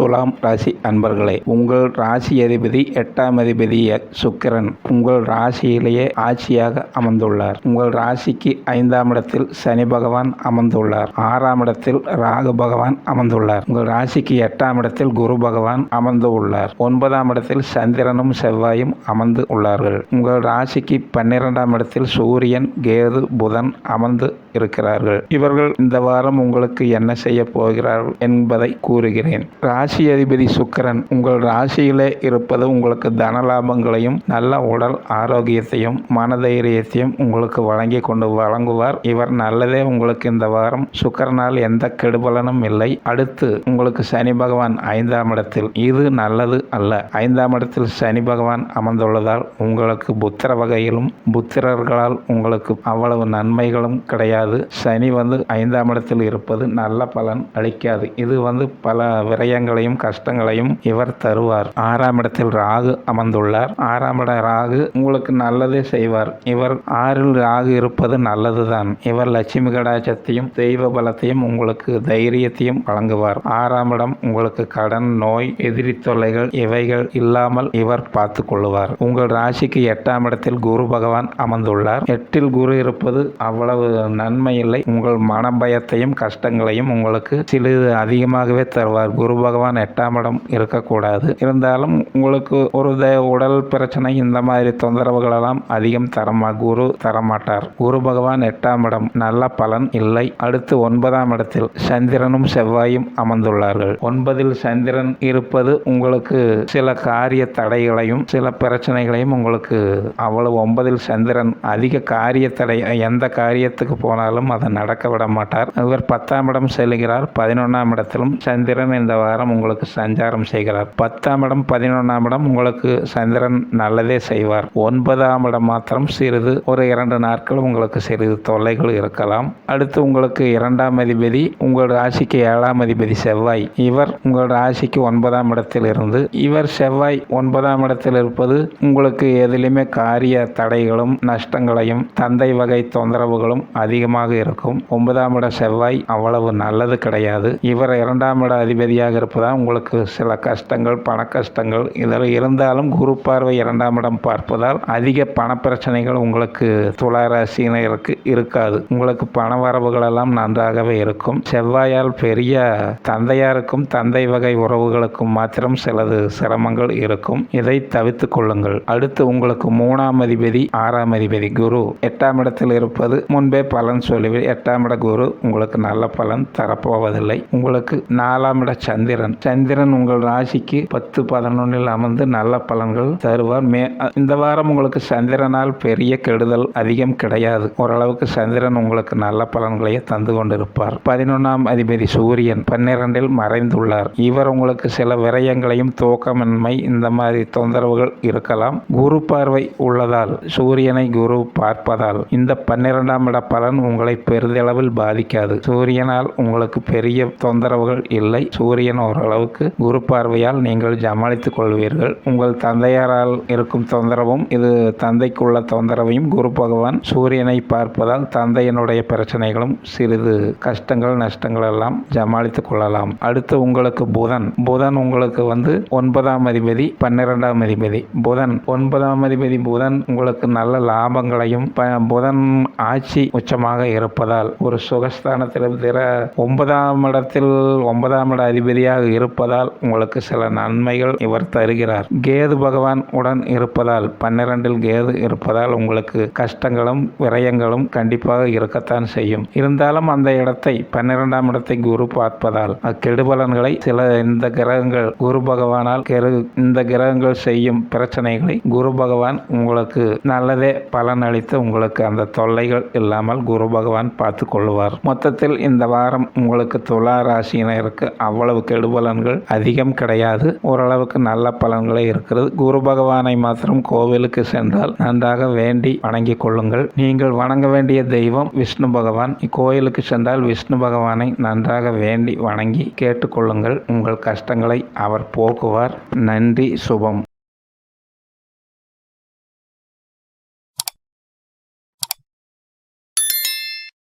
துலாம் ராசி அன்பர்களே, உங்கள் ராசி அதிபதி 8ஆம் அதிபதி சுக்கிரன் உங்கள் ராசியிலேயே ஆட்சியாக அமர்ந்துள்ளார். உங்கள் ராசிக்கு 5ஆம் இடத்தில் சனி பகவான் அமர்ந்துள்ளார். 6ஆம் இடத்தில் ராகு பகவான் அமர்ந்துள்ளார். உங்கள் ராசிக்கு 8ஆம் இடத்தில் குரு பகவான் அமர்ந்து உள்ளார். 9ஆம் இடத்தில் சந்திரனும் செவ்வாயும் அமர்ந்து உள்ளார்கள். உங்கள் ராசிக்கு 12ஆம் இடத்தில் சூரியன், கேது, புதன் அமர்ந்து இருக்கிறார்கள். இவர்கள் இந்த வாரம் உங்களுக்கு என்ன செய்ய போகிறார்கள் என்பதை கூறுகிறேன். ராசி அதிபதி சுக்கிரன் உங்கள் ராசியிலே இருப்பது உங்களுக்கு தன லாபங்களையும் நல்ல உடல் ஆரோக்கியத்தையும் மனதைரியத்தையும் உங்களுக்கு வழங்குவார். இவர் நல்லதே உங்களுக்கு இந்த வாரம். சுக்கிரனால் எந்த கெடுபலனும் இல்லை. அடுத்து உங்களுக்கு சனி பகவான் 5ஆம் இடத்தில், இது நல்லது அல்ல. 5ஆம் இடத்தில் சனி பகவான் அமர்ந்துள்ளதால் உங்களுக்கு புத்திர வகையிலும் புத்திரர்களால் உங்களுக்கு அவ்வளவு நன்மைகளும் கிடையாது. சனி 5ஆம் இடத்தில் இருப்பது நல்ல பலன் அளிக்காது. இது பல விரயங்களையும் கஷ்டங்களையும் இவர் தருவார். 6ஆம் இடத்தில் ராகு அமர்ந்துள்ளார். 6ஆம் இட ராகு உங்களுக்கு நல்லதே செய்வார். இவர் 6இல் ராகு இருப்பது நல்லதுதான். இவர் லட்சுமி கடாட்சத்தையும் தெய்வ பலத்தையும் உங்களுக்கு தைரியத்தையும் வழங்குவார். 6ஆம் இடம் உங்களுக்கு கடன், நோய், எதிரி தொல்லைகள் இவைகள் இல்லாமல் இவர் பார்த்து கொள்ளுவார். உங்கள் ராசிக்கு 8ஆம் இடத்தில் குரு பகவான் அமர்ந்துள்ளார். 8இல் குரு இருப்பது அவ்வளவு நன்மை இல்லை. உங்கள் மன பயத்தையும் கஷ்டங்களையும் உங்களுக்கு சிறிது அதிகமாகவே தருவார். குரு பகவான் 8ஆம் இடம் இருக்கக்கூடாது. இருந்தாலும் உங்களுக்கு ஒரு உடல் பிரச்சனை இந்த மாதிரி தொந்தரவுகள் எல்லாம் அதிகம் குரு தரமாட்டார். குரு பகவான் 8ஆம் இடம் நல்ல பலன் இல்லை. அடுத்து 9ஆம் இடத்தில் சந்திரனும் செவ்வாயும் அமர்ந்துள்ளார்கள். 9இல் சந்திரன் இருப்பது உங்களுக்கு சில காரிய தடைகளையும் சில பிரச்சனைகளையும் உங்களுக்கு அவ்வளவு 9இல் சந்திரன் அதிக காரிய தடை, எந்த காரியத்துக்கு போனாலும் அதை நடக்க விட மாட்டார். இவர் 10ஆம் இடம் செல்கிறார். 11ஆம் இடத்திலும் சந்திரன் இந்த வாரம் உங்களுக்கு சஞ்சாரம் செய்கிறார். 10ஆம் இடம் 11ஆம் இடம் உங்களுக்கு சந்திரன் நல்லதே செய்வார். 9ஆம் இடம் மாத்திரம் சிறிது ஒரு 2 நாட்கள் உங்களுக்கு சிறிது தொல்லைகள் இருக்கலாம். அடுத்து உங்களுக்கு 2ஆம் அதிபதி உங்கள் ராசிக்கு 7ஆம் அதிபதி செவ்வாய். இவர் உங்கள் ராசிக்கு 9ஆம் இடத்தில் இருந்து செவ்வாய் 9ஆம் இடத்தில் இருப்பது உங்களுக்கு எதிலுமே காரிய தடைகளும் நஷ்டங்களையும் தந்தை வகை தொந்தரவுகளும் அதிகமாக இருக்கும். 9ஆம் இட செவ்வாய் அவ்வளவு நல்லது கிடையாது. இவர் 2ஆம் இட அதிபதியாக இருப்பதால் உங்களுக்கு சில கஷ்டங்கள், பண கஷ்டங்கள் இதில் இருந்தாலும் குரு பார்வை 2ஆம் இடம் பார்ப்பதால் அதிக பண பிரச்சனைகள் உங்களுக்கு துலா ராசியினருக்கு இருக்காது. உங்களுக்கு பண வரவுகள் எல்லாம் நன்றாகவே இருக்கும். செவ்வாயால் பெரிய தந்தையாருக்கும் தந்தை வகை உறவுகளுக்கும் மாத்திரம் சிலது சிரமங்கள் இருக்கும். இதை தவிர்த்து கொள்ளுங்கள். அடுத்து உங்களுக்கு 3ஆம் அதிபதி 6ஆம் அதிபதி குரு 8ஆம் இடத்தில் இருப்பது முன்பே பலன் சொல்லுவேன். 8ஆம் இட குரு உங்களுக்கு நல்ல பலன் தரப்போவதில்லை. உங்களுக்கு 4ஆம் இட சந்திரன் உங்கள் ராசிக்கு 10, 11இல் அமர்ந்து நல்ல பலன்கள் தருவார். இந்த வாரம் உங்களுக்கு சந்திரனால் பெரிய கெடுதல் அதிகம் கிடையாது. ஓரளவுக்கு சந்திரன் உங்களுக்கு நல்ல பலன்களையே தந்து கொண்டிருப்பார். 11ஆம் அதிபதி சூரியன் 12இல் மறைந்துள்ளார். இவர் உங்களுக்கு சில விரயங்களையும் தூக்கமின்மை இந்த மாதிரி தொந்தரவுகள் இருக்கலாம். குரு பார்வை உள்ளதால் சூரியனை குரு பார்ப்பதால் இந்த 12ஆம் இட பலன் உங்களை பெரிதளவில் பாதிக்காது. சூரியனால் உங்களுக்கு பெரிய தொந்தரவுகள் இல்லை. சூரியன் ஓரளவுக்கு குரு பார்வையால் நீங்கள் சமாளித்துக் கொள்வீர்கள். உங்கள் தந்தையாரால் இருக்கும் தொந்தரவும் இது தந்தைக்குள்ள தொந்தரவையும் குரு பகவான் சூரியனை பார்ப்பதால் தந்தையினுடைய பிரச்சனைகளும் சிறிது கஷ்டங்கள் நஷ்டங்கள் எல்லாம் சமாளித்துக் கொள்ளலாம். அடுத்து உங்களுக்கு புதன் உங்களுக்கு 9ஆம் அதிபதி 12ஆம் அதிபதி புதன் 9ஆம் அதிபதி புதன் உங்களுக்கு நல்ல லாபங்களையும் புதன் ஆட்சி உச்சமாக இருப்பதால் ஒரு சுகஸ்தானத்தில் 9ஆம் இடத்தில் 9ஆம் இட அதிபதியாக இருப்பதால் உங்களுக்கு சில நன்மைகள் இவர் தருகிறார். கேது பகவான் உடன் இருப்பதால் 12இல் கேது இருப்பதால் உங்களுக்கு கஷ்டங்களும் விரயங்களும் கண்டிப்பாக இருக்கத்தான் செய்யும். இருந்தாலும் அந்த இடத்தை 12ஆம் இடத்தை குரு பார்ப்பதால் கெடுபலன்களை சில இந்த கிரகங்கள் குரு பகவானால் இந்த கிரகங்கள் செய்யும் பிரச்சனைகளை குரு பகவான் உங்களுக்கு நல்லதே பலன் அளித்து உங்களுக்கு அந்த தொல்லைகள் இல்லாமல் குரு பகவான் பார்த்து கொள்வார். மொத்தத்தில் இந்த வாரம் உங்களுக்கு துலா ராசியினருக்கு அவ்வளவு கெடுபலன்கள் அதிகம் கிடையாது. ஓரளவுக்கு நல்ல பலன்களே இருக்கிறது. குரு பகவானை மாத்திரம் கோவிலுக்கு சென்றால் நன்றாக வேண்டி வணங்கிக் கொள்ளுங்கள். நீங்கள் வணங்க வேண்டிய தெய்வம் விஷ்ணு பகவான். இக்கோயிலுக்கு சென்றால் விஷ்ணு பகவானை நன்றாக வேண்டி வணங்கி கேட்டுக்கொள்ளுங்கள். உங்கள் கஷ்டங்களை அவர் போக்குவார். நன்றி. சுபம்.